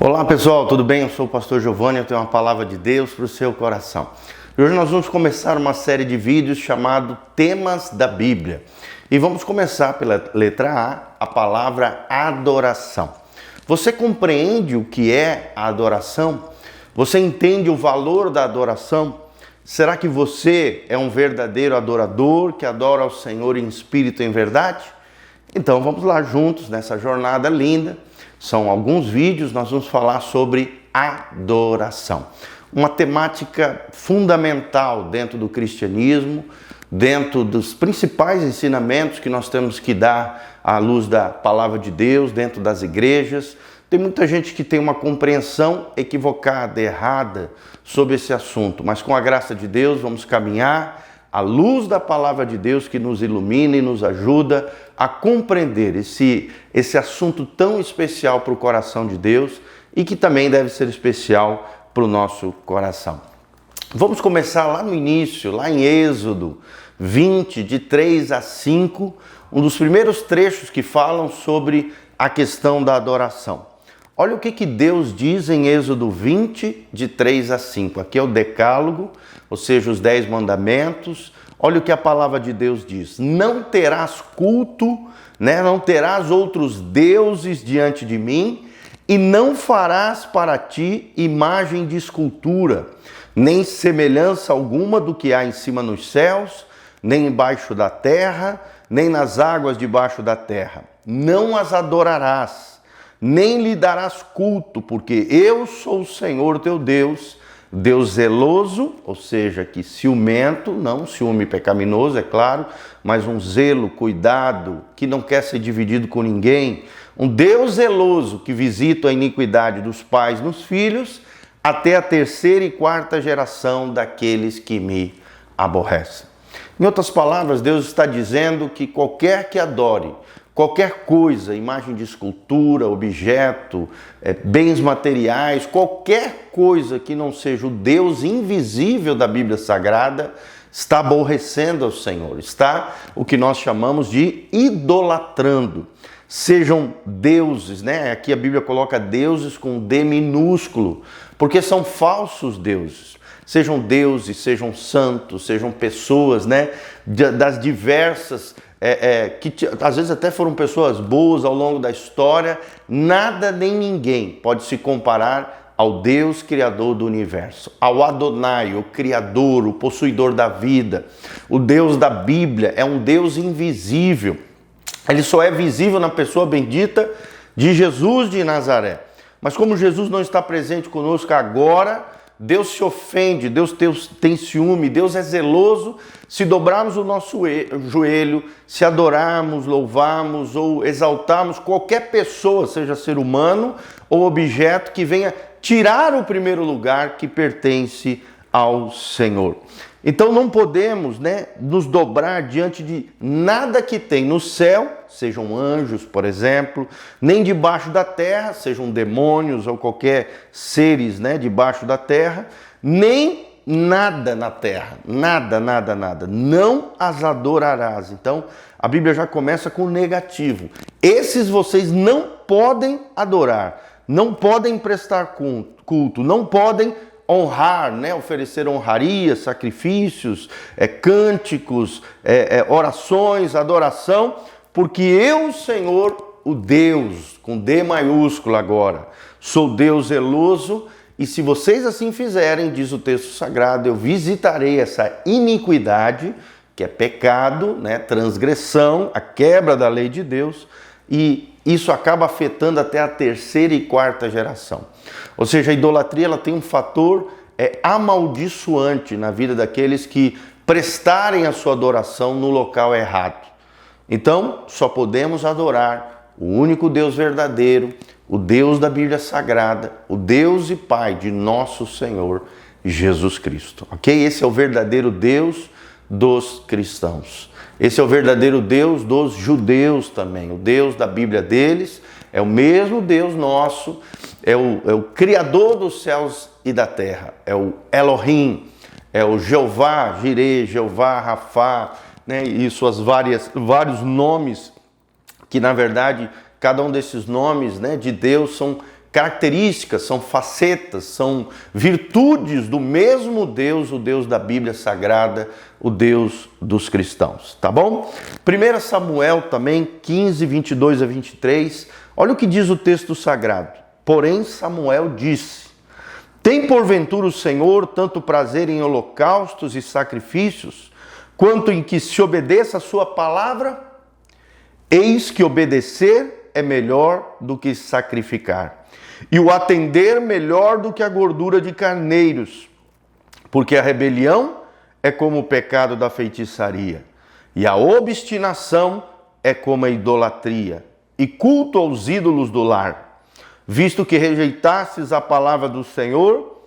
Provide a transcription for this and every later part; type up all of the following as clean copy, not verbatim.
Olá pessoal, tudo bem? Eu sou o pastor Giovanni, eu tenho uma palavra de Deus para o seu coração. E hoje nós vamos começar uma série de vídeos chamado Temas da Bíblia. E vamos começar pela letra A palavra adoração. Você compreende o que é a adoração? Você entende o valor da adoração? Será que você é um verdadeiro adorador que adora ao Senhor em espírito e em verdade? Então vamos lá juntos nessa jornada linda. São alguns vídeos, nós vamos falar sobre adoração. Uma temática fundamental dentro do cristianismo, dentro dos principais ensinamentos que nós temos que dar à luz da palavra de Deus, dentro das igrejas. Tem muita gente que tem uma compreensão equivocada, errada sobre esse assunto, mas com a graça de Deus vamos caminhar à luz da palavra de Deus que nos ilumina e nos ajuda a compreender esse assunto tão especial para o coração de Deus e que também deve ser especial para o nosso coração. Vamos começar lá no início, lá em Êxodo 20, de 3 a 5, um dos primeiros trechos que falam sobre a questão da adoração. Olha o que Deus diz em Êxodo 20, de 3 a 5. Aqui é o decálogo, ou seja, os 10 mandamentos. Olha o que a palavra de Deus diz. Não terás culto, não terás outros deuses diante de mim, e não farás para ti imagem de escultura, nem semelhança alguma do que há em cima nos céus, nem embaixo da terra, nem nas águas debaixo da terra. Não as adorarás, nem lhe darás culto, porque eu sou o Senhor teu Deus, Deus zeloso, ou seja, que ciumento, não ciúme pecaminoso, é claro, mas um zelo, cuidado, que não quer ser dividido com ninguém. Um Deus zeloso que visita a iniquidade dos pais nos filhos, até a terceira e quarta geração daqueles que me aborrecem. Em outras palavras, Deus está dizendo que qualquer que adore qualquer coisa, imagem de escultura, objeto, bens materiais, qualquer coisa que não seja o Deus invisível da Bíblia Sagrada, está aborrecendo ao Senhor, está o que nós chamamos de idolatrando. Sejam deuses, Aqui a Bíblia coloca deuses com D minúsculo, porque são falsos deuses. Sejam deuses, sejam santos, sejam pessoas, das diversas que às vezes até foram pessoas boas ao longo da história, nada nem ninguém pode se comparar ao Deus Criador do universo, ao Adonai, o Criador, o possuidor da vida. O Deus da Bíblia é um Deus invisível, ele só é visível na pessoa bendita de Jesus de Nazaré. Mas como Jesus não está presente conosco agora, Deus se ofende, Deus tem ciúme, Deus é zeloso se dobrarmos o nosso joelho, se adorarmos, louvarmos ou exaltarmos qualquer pessoa, seja ser humano ou objeto, que venha tirar o primeiro lugar que pertence ao Senhor. Então não podemos nos dobrar diante de nada que tem no céu, sejam anjos, por exemplo, nem debaixo da terra, sejam demônios ou qualquer seres debaixo da terra, nem nada na terra, nada. Não as adorarás. Então a Bíblia já começa com o negativo. Esses vocês não podem adorar, não podem prestar culto, não podem honrar, oferecer honrarias, sacrifícios, cânticos, orações, adoração, porque eu, Senhor, o Deus, com D maiúsculo agora, sou Deus zeloso, e se vocês assim fizerem, diz o texto sagrado, eu visitarei essa iniquidade, que é pecado, transgressão, a quebra da lei de Deus, e isso acaba afetando até a terceira e quarta geração. Ou seja, a idolatria ela tem um fator amaldiçoante na vida daqueles que prestarem a sua adoração no local errado. Então, só podemos adorar o único Deus verdadeiro, o Deus da Bíblia Sagrada, o Deus e Pai de nosso Senhor Jesus Cristo. Ok? Esse é o verdadeiro Deus dos cristãos. Esse é o verdadeiro Deus dos judeus também. O Deus da Bíblia deles é o mesmo Deus nosso, é o Criador dos céus e da terra, é o Elohim, é o Jeová Jireh, Jeová Rafá, e suas vários nomes, que na verdade cada um desses nomes de Deus são características, são facetas, são virtudes do mesmo Deus, o Deus da Bíblia Sagrada, o Deus dos cristãos, tá bom? 1 Samuel também, 15, 22 a 23, olha o que diz o texto sagrado. Porém Samuel disse: tem porventura o Senhor tanto prazer em holocaustos e sacrifícios, quanto em que se obedeça a sua palavra? Eis que obedecer é melhor do que sacrificar, e o atender melhor do que a gordura de carneiros, porque a rebelião é como o pecado da feitiçaria, e a obstinação é como a idolatria, e culto aos ídolos do lar. Visto que rejeitastes a palavra do Senhor,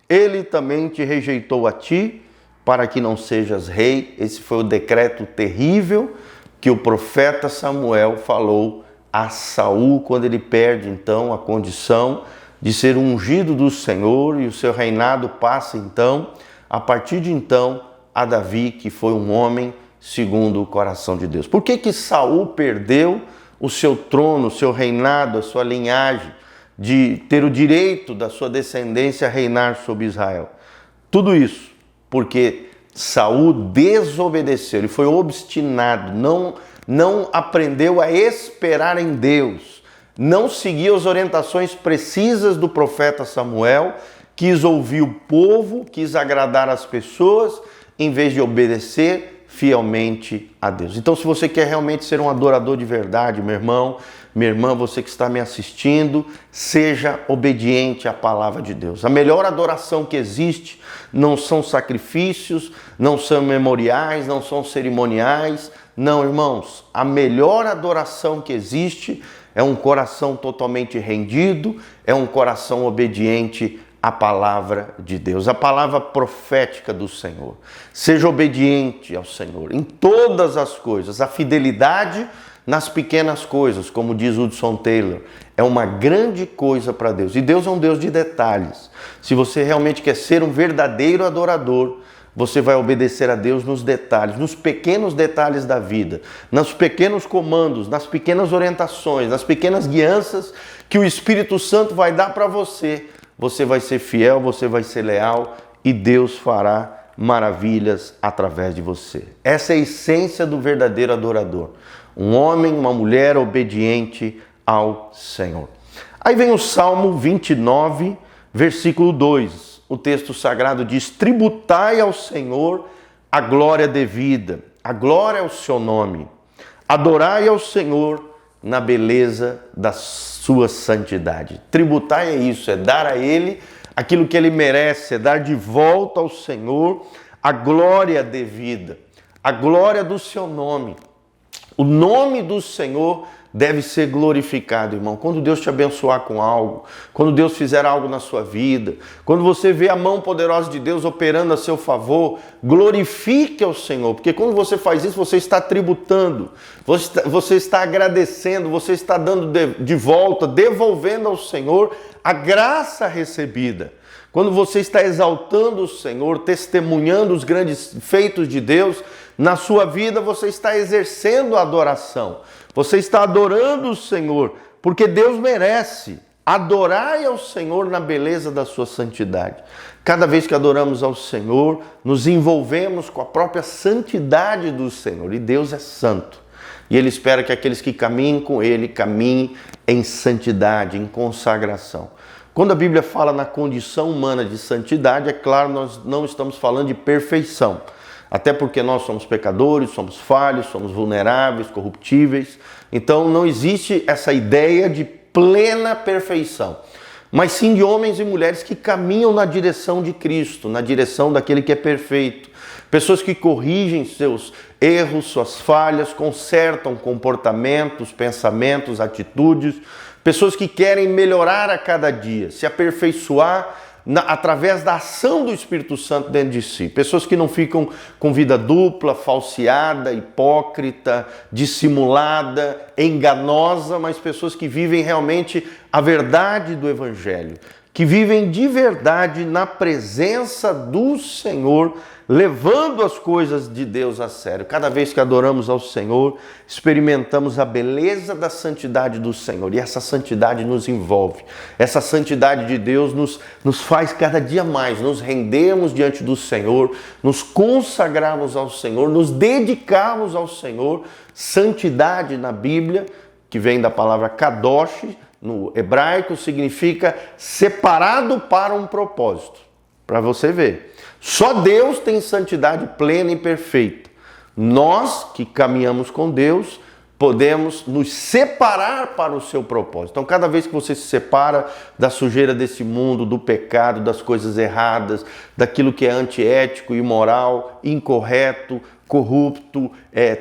ele também te rejeitou a ti, para que não sejas rei. Esse foi o decreto terrível que o profeta Samuel falou a Saul, quando ele perde então a condição de ser ungido do Senhor, e o seu reinado passa então, a partir de então, a Davi, que foi um homem segundo o coração de Deus. Por que Saul perdeu o seu trono, o seu reinado, a sua linhagem, de ter o direito da sua descendência a reinar sobre Israel? Tudo isso porque Saul desobedeceu, ele foi obstinado, não aprendeu a esperar em Deus, não seguiu as orientações precisas do profeta Samuel, quis ouvir o povo, quis agradar as pessoas, em vez de obedecer fielmente a Deus. Então, se você quer realmente ser um adorador de verdade, meu irmão, minha irmã, você que está me assistindo, seja obediente à palavra de Deus. A melhor adoração que existe não são sacrifícios, não são memoriais, não são cerimoniais. Não, irmãos, a melhor adoração que existe é um coração totalmente rendido, é um coração obediente à palavra de Deus, a palavra profética do Senhor. Seja obediente ao Senhor em todas as coisas. A fidelidade nas pequenas coisas, como diz Hudson Taylor, é uma grande coisa para Deus. E Deus é um Deus de detalhes. Se você realmente quer ser um verdadeiro adorador, você vai obedecer a Deus nos detalhes, nos pequenos detalhes da vida, nos pequenos comandos, nas pequenas orientações, nas pequenas guianças que o Espírito Santo vai dar para você. Você vai ser fiel, você vai ser leal e Deus fará maravilhas através de você. Essa é a essência do verdadeiro adorador. Um homem, uma mulher obediente ao Senhor. Aí vem o Salmo 29, versículo 2. O texto sagrado diz: tributai ao Senhor a glória devida, a glória ao seu nome. Adorai ao Senhor na beleza da sua santidade. Tributai é isso, é dar a Ele aquilo que Ele merece, é dar de volta ao Senhor a glória devida, a glória do seu nome. O nome do Senhor deve ser glorificado, irmão. Quando Deus te abençoar com algo, quando Deus fizer algo na sua vida, quando você vê a mão poderosa de Deus operando a seu favor, glorifique ao Senhor, porque quando você faz isso, você está tributando, você está agradecendo, você está dando de volta, devolvendo ao Senhor a graça recebida. Quando você está exaltando o Senhor, testemunhando os grandes feitos de Deus, na sua vida você está exercendo a adoração. Você está adorando o Senhor, porque Deus merece. Adorai ao Senhor na beleza da sua santidade. Cada vez que adoramos ao Senhor, nos envolvemos com a própria santidade do Senhor. E Deus é santo. E Ele espera que aqueles que caminhem com Ele, caminhem em santidade, em consagração. Quando a Bíblia fala na condição humana de santidade, é claro, nós não estamos falando de perfeição. Até porque nós somos pecadores, somos falhos, somos vulneráveis, corruptíveis. Então não existe essa ideia de plena perfeição, mas sim de homens e mulheres que caminham na direção de Cristo, na direção daquele que é perfeito. Pessoas que corrigem seus erros, suas falhas, consertam comportamentos, pensamentos, atitudes. Pessoas que querem melhorar a cada dia, se aperfeiçoar através da ação do Espírito Santo dentro de si. Pessoas que não ficam com vida dupla, falseada, hipócrita, dissimulada, enganosa, mas pessoas que vivem realmente a verdade do Evangelho, que vivem de verdade na presença do Senhor, levando as coisas de Deus a sério. Cada vez que adoramos ao Senhor, experimentamos a beleza da santidade do Senhor, e essa santidade nos envolve. Essa santidade de Deus nos faz cada dia mais nos rendermos diante do Senhor, nos consagrarmos ao Senhor, nos dedicarmos ao Senhor. Santidade na Bíblia, que vem da palavra kadosh, no hebraico significa separado para um propósito. Para você ver. Só Deus tem santidade plena e perfeita. Nós que caminhamos com Deus, podemos nos separar para o seu propósito. Então, cada vez que você se separa da sujeira desse mundo, do pecado, das coisas erradas, daquilo que é antiético, imoral, incorreto, corrupto,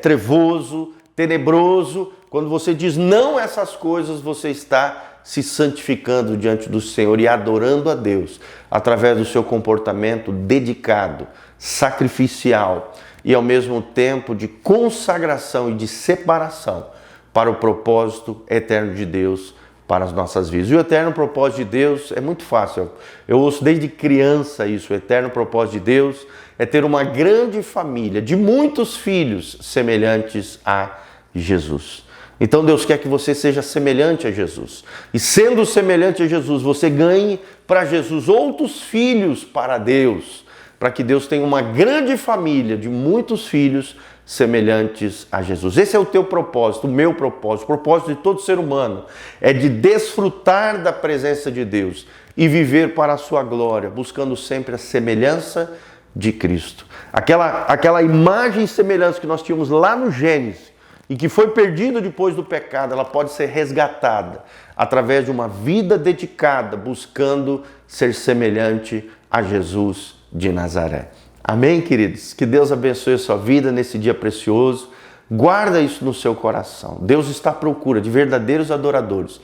trevoso, tenebroso, quando você diz não a essas coisas, você está se santificando diante do Senhor e adorando a Deus através do seu comportamento dedicado, sacrificial e ao mesmo tempo de consagração e de separação para o propósito eterno de Deus para as nossas vidas. E o eterno propósito de Deus é muito fácil. Eu ouço desde criança isso. O eterno propósito de Deus é ter uma grande família de muitos filhos semelhantes a Jesus. Então Deus quer que você seja semelhante a Jesus. E sendo semelhante a Jesus, você ganhe para Jesus outros filhos para Deus. Para que Deus tenha uma grande família de muitos filhos semelhantes a Jesus. Esse é o teu propósito, o meu propósito, o propósito de todo ser humano. É de desfrutar da presença de Deus e viver para a sua glória, buscando sempre a semelhança de Cristo. Aquela imagem e semelhança que nós tínhamos lá no Gênesis, e que foi perdida depois do pecado, ela pode ser resgatada através de uma vida dedicada, buscando ser semelhante a Jesus de Nazaré. Amém, queridos? Que Deus abençoe a sua vida nesse dia precioso. Guarda isso no seu coração. Deus está à procura de verdadeiros adoradores,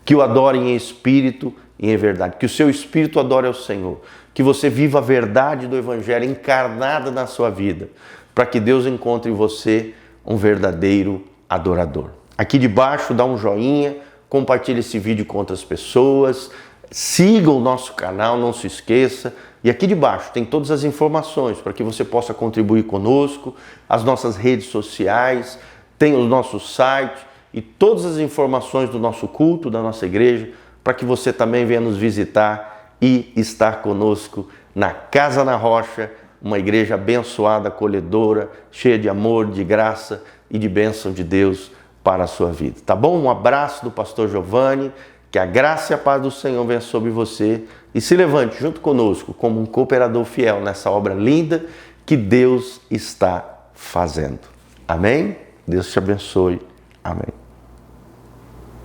que o adorem em espírito e em verdade. Que o seu espírito adore ao Senhor. Que você viva a verdade do Evangelho encarnada na sua vida, para que Deus encontre em você um verdadeiro adorador. Aqui debaixo dá um joinha, compartilhe esse vídeo com outras pessoas, siga o nosso canal, não se esqueça. E aqui debaixo tem todas as informações para que você possa contribuir conosco, as nossas redes sociais, tem o nosso site e todas as informações do nosso culto, da nossa igreja, para que você também venha nos visitar e estar conosco na Casa na Rocha, uma igreja abençoada, acolhedora, cheia de amor, de graça e de bênção de Deus para a sua vida. Tá bom? Um abraço do pastor Giovanni, que a graça e a paz do Senhor venha sobre você e se levante junto conosco como um cooperador fiel nessa obra linda que Deus está fazendo. Amém? Deus te abençoe. Amém.